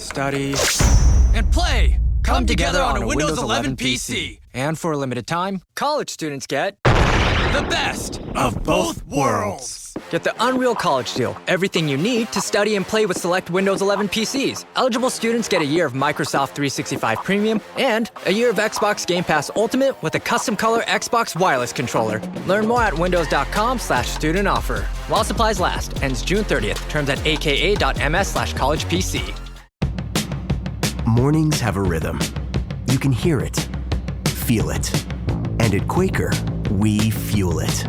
study, and play come together on a Windows 11 PC. And for a limited time, college students get The best of both worlds. Get the Unreal College Deal. Everything you need to study and play with select Windows 11 PCs. Eligible students get a year of Microsoft 365 Premium and a year of Xbox Game Pass Ultimate with a custom color Xbox wireless controller. Learn more at windows.com/student offer. While supplies last. Ends June 30th. Terms at aka.ms/collegepc. Mornings have a rhythm. You can hear it, feel it. And at Quaker, we fuel it.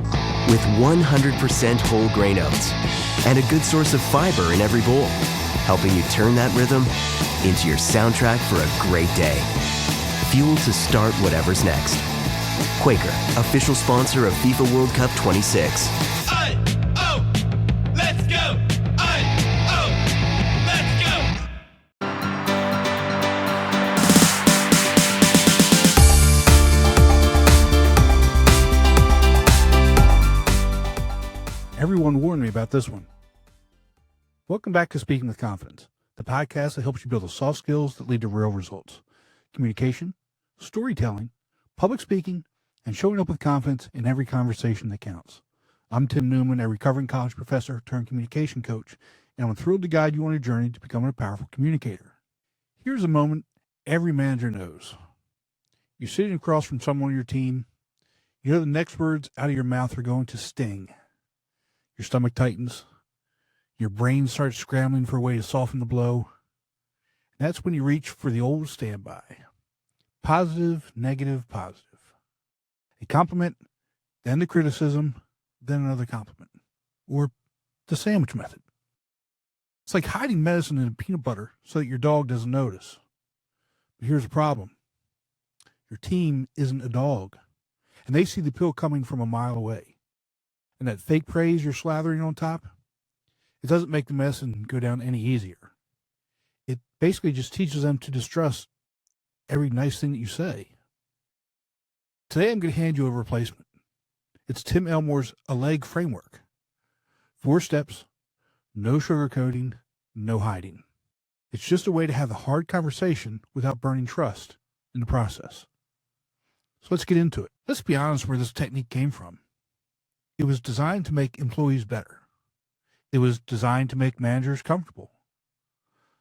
With 100% whole grain oats and a good source of fiber in every bowl, helping you turn that rhythm into your soundtrack for a great day. Fuel to start whatever's next. Quaker, official sponsor of FIFA World Cup 26. Let's go! Let's go! Everyone warned me about this one. Welcome back to Speaking with Confidence, the podcast that helps you build the soft skills that lead to real results. Communication, storytelling, public speaking, and showing up with confidence in every conversation that counts. I'm Tim Newman, a recovering college professor turned communication coach, and I'm thrilled to guide you on a journey to becoming a powerful communicator. Here's a moment every manager knows. You're sitting across from someone on your team. You know the next words out of your mouth are going to sting. Your stomach tightens. Your brain starts scrambling for a way to soften the blow. And that's when you reach for the old standby. Positive, negative, positive. A compliment, then the criticism, then another compliment. Or the sandwich method. It's like hiding medicine in peanut butter so that your dog doesn't notice. But here's the problem. Your team isn't a dog, and they see the pill coming from a mile away. And that fake praise you're slathering on top, it doesn't make the medicine go down any easier. It basically just teaches them to distrust every nice thing that you say. Today I'm going to hand you a replacement. It's Tim Elmore's ALAG framework. 4 steps, no sugarcoating, no hiding. It's just a way to have a hard conversation without burning trust in the process. So let's get into it. Let's be honest where this technique came from. It was designed to make employees better. It was designed to make managers comfortable.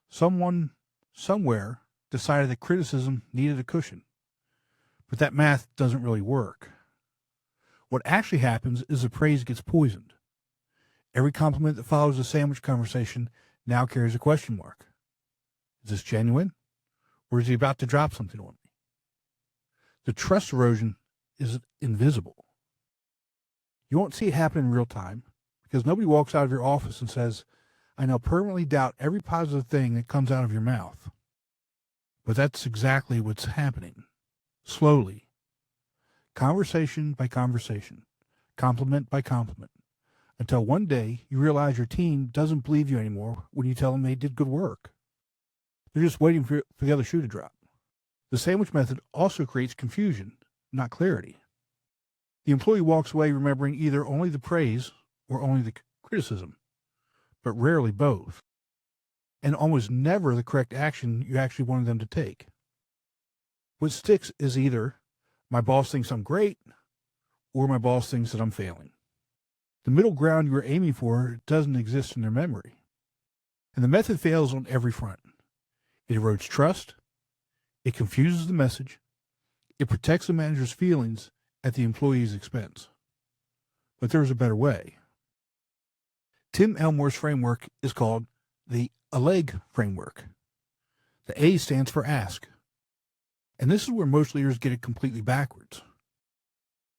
Someone, somewhere, decided that criticism needed a cushion. But that math doesn't really work. What actually happens is the praise gets poisoned. Every compliment that follows the sandwich conversation now carries a question mark. Is this genuine? Or is he about to drop something on me? The trust erosion is invisible. You won't see it happen in real time because nobody walks out of your office and says, I now permanently doubt every positive thing that comes out of your mouth. But that's exactly what's happening. Slowly. Conversation by conversation. Compliment by compliment. Until one day you realize your team doesn't believe you anymore when you tell them they did good work. They're just waiting for the other shoe to drop. The sandwich method also creates confusion, not clarity. The employee walks away remembering either only the praise or only the criticism, but rarely both, and almost never the correct action you actually wanted them to take. What sticks is either my boss thinks I'm great or my boss thinks that I'm failing. The middle ground you were aiming for doesn't exist in their memory, and the method fails on every front. It erodes trust, it confuses the message, it protects the manager's feelings at the employee's expense. But there's a better way. Tim Elmore's framework is called the ALAG framework. The A stands for ask. And this is where most leaders get it completely backwards.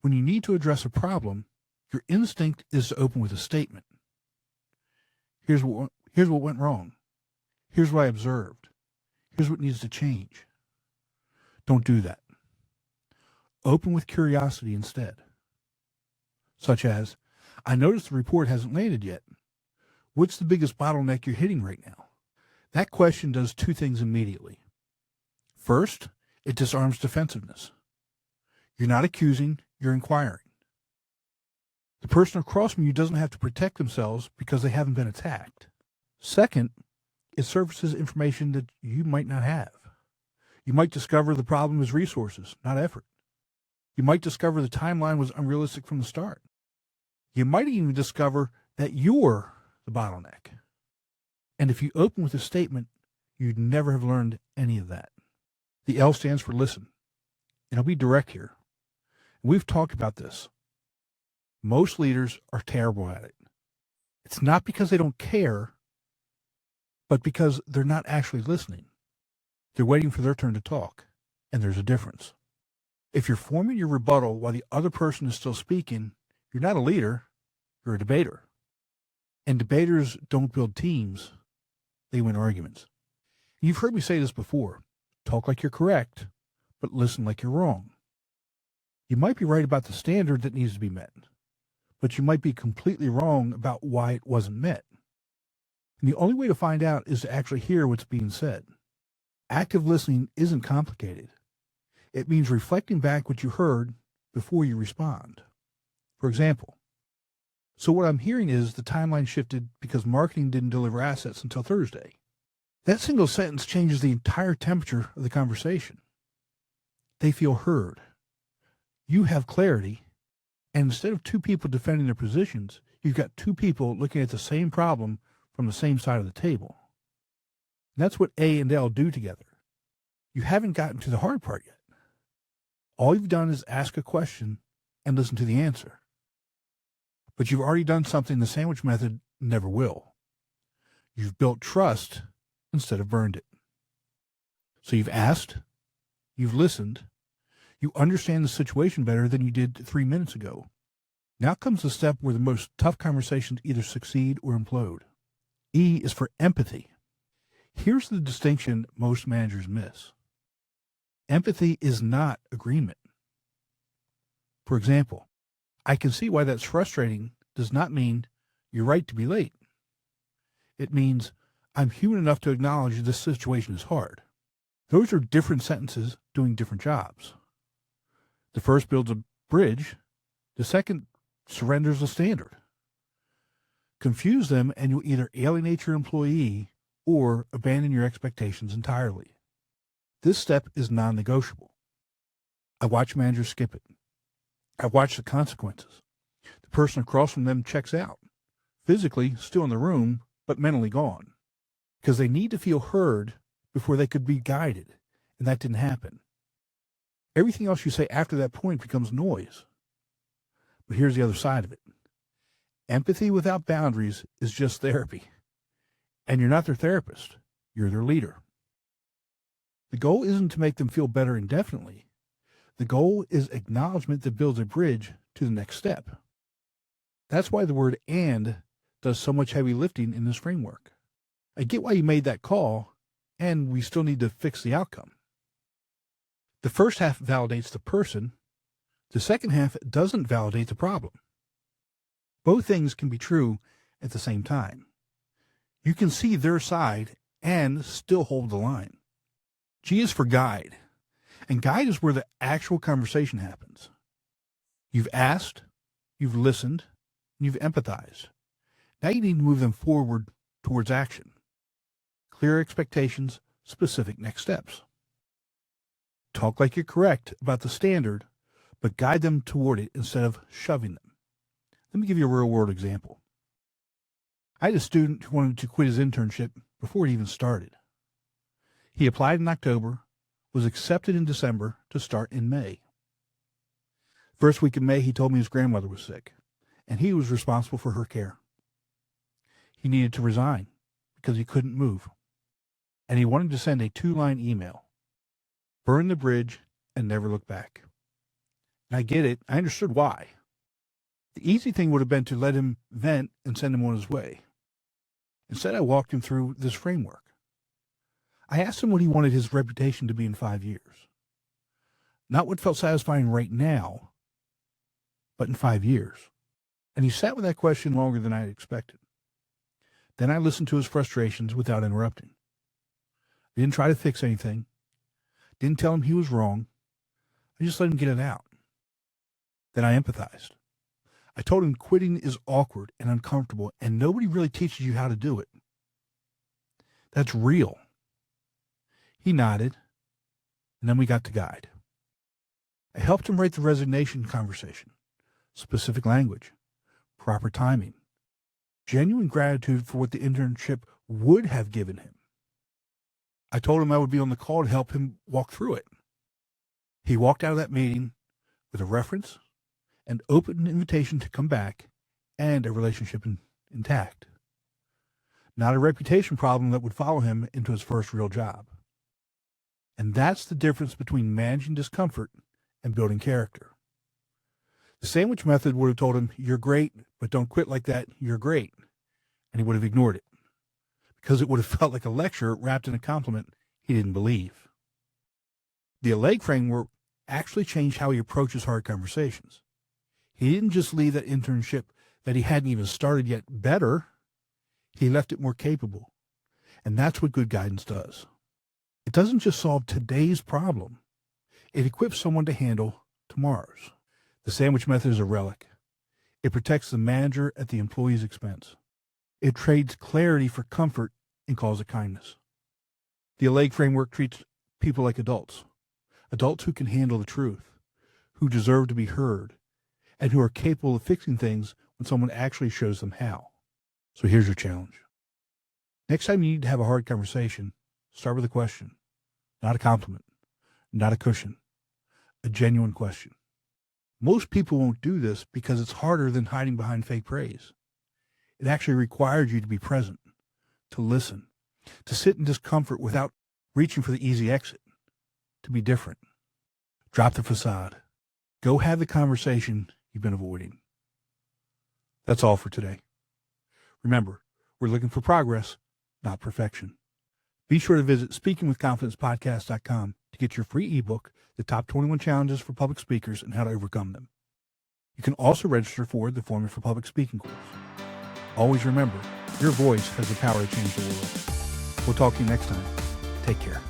When you need to address a problem, your instinct is to open with a statement. Here's what went wrong. Here's what I observed. Here's what needs to change. Don't do that. Open with curiosity instead. Such as, I noticed the report hasn't landed yet. What's the biggest bottleneck you're hitting right now? That question does 2 things immediately. First, it disarms defensiveness. You're not accusing, you're inquiring. The person across from you doesn't have to protect themselves because they haven't been attacked. Second, It surfaces information that you might not have. You might discover the problem is resources, not effort. You might discover the timeline was unrealistic from the start. You might even discover that you're the bottleneck. And if you open with a statement, you'd never have learned any of that. The L stands for listen. And I'll be direct here. We've talked about this. Most leaders are terrible at it. It's not because they don't care, but because they're not actually listening. They're waiting for their turn to talk, and there's a difference. If you're forming your rebuttal while the other person is still speaking, you're not a leader, you're a debater. And debaters don't build teams, they win arguments. You've heard me say this before. Talk like you're correct, but listen like you're wrong. You might be right about the standard that needs to be met, but you might be completely wrong about why it wasn't met. And the only way to find out is to actually hear what's being said. Active listening isn't complicated. It means reflecting back what you heard before you respond. For example, so what I'm hearing is the timeline shifted because marketing didn't deliver assets until Thursday. That single sentence changes the entire temperature of the conversation. They feel heard. You have clarity, and instead of two people defending their positions, you've got two people looking at the same problem from the same side of the table. And that's what A and L do together. You haven't gotten to the hard part yet. All you've done is ask a question and listen to the answer. But you've already done something the sandwich method never will. You've built trust instead of burned it. So you've asked, you've listened, you understand the situation better than you did 3 minutes ago. Now comes the step where the most tough conversations either succeed or implode. E is for empathy. Here's the distinction most managers miss. Empathy is not agreement. For example, I can see why that's frustrating does not mean you're right to be late. It means I'm human enough to acknowledge this situation is hard. Those are different sentences doing different jobs. The first builds a bridge. The second surrenders a standard. Confuse them and you'll either alienate your employee or abandon your expectations entirely. This step is non-negotiable. I watch managers skip it. I watch the consequences. The person across from them checks out, physically still in the room, but mentally gone, because they need to feel heard before they could be guided, and that didn't happen. Everything else you say after that point becomes noise. But here's the other side of it. Empathy without boundaries is just therapy. And you're not their therapist. You're their leader. The goal isn't to make them feel better indefinitely. The goal is acknowledgement that builds a bridge to the next step. That's why the word "and" does so much heavy lifting in this framework. I get why you made that call, and we still need to fix the outcome. The first half validates the person. The second half doesn't validate the problem. Both things can be true at the same time. You can see their side and still hold the line. G is for guide, and guide is where the actual conversation happens. You've asked, you've listened, and you've empathized. Now you need to move them forward towards action. Clear expectations, specific next steps. Talk like you're correct about the standard, but guide them toward it instead of shoving them. Let me give you a real-world example. I had a student who wanted to quit his internship before it even started. He applied in October, was accepted in December to start in May. First week in May, he told me his grandmother was sick, and he was responsible for her care. He needed to resign because he couldn't move, and he wanted to send a 2-line email. Burn the bridge and never look back. And I get it. I understood why. The easy thing would have been to let him vent and send him on his way. Instead, I walked him through this framework. I asked him what he wanted his reputation to be in 5 years. Not what felt satisfying right now, but in 5 years. And he sat with that question longer than I had expected. Then I listened to his frustrations without interrupting. I didn't try to fix anything. Didn't tell him he was wrong. I just let him get it out. Then I empathized. I told him quitting is awkward and uncomfortable, and nobody really teaches you how to do it. That's real. He nodded, and then we got to guide. I helped him write the resignation conversation, specific language, proper timing, genuine gratitude for what the internship would have given him. I told him I would be on the call to help him walk through it. He walked out of that meeting with a reference, an open invitation to come back, and a relationship intact. Not a reputation problem that would follow him into his first real job. And that's the difference between managing discomfort and building character. The sandwich method would have told him, "You're great, but don't quit like that. You're great." And he would have ignored it because it would have felt like a lecture wrapped in a compliment he didn't believe. The ALAG framework actually changed how he approaches hard conversations. He didn't just leave that internship that he hadn't even started yet better. He left it more capable. And that's what good guidance does. It doesn't just solve today's problem. It equips someone to handle tomorrow's. The sandwich method is a relic. It protects the manager at the employee's expense. It trades clarity for comfort and calls it kindness. The ALAG framework treats people like adults who can handle the truth, who deserve to be heard, and who are capable of fixing things when someone actually shows them how. So here's your challenge. Next time you need to have a hard conversation, start with a question, not a compliment, not a cushion, a genuine question. Most people won't do this because it's harder than hiding behind fake praise. It actually requires you to be present, to listen, to sit in discomfort without reaching for the easy exit, to be different. Drop the facade. Go have the conversation you've been avoiding. That's all for today. Remember, we're looking for progress, not perfection. Be sure to visit speakingwithconfidencepodcast.com to get your free ebook, The Top 21 Challenges for Public Speakers and How to Overcome Them. You can also register for the Formula for Public Speaking course. Always remember, your voice has the power to change the world. We'll talk to you next time. Take care.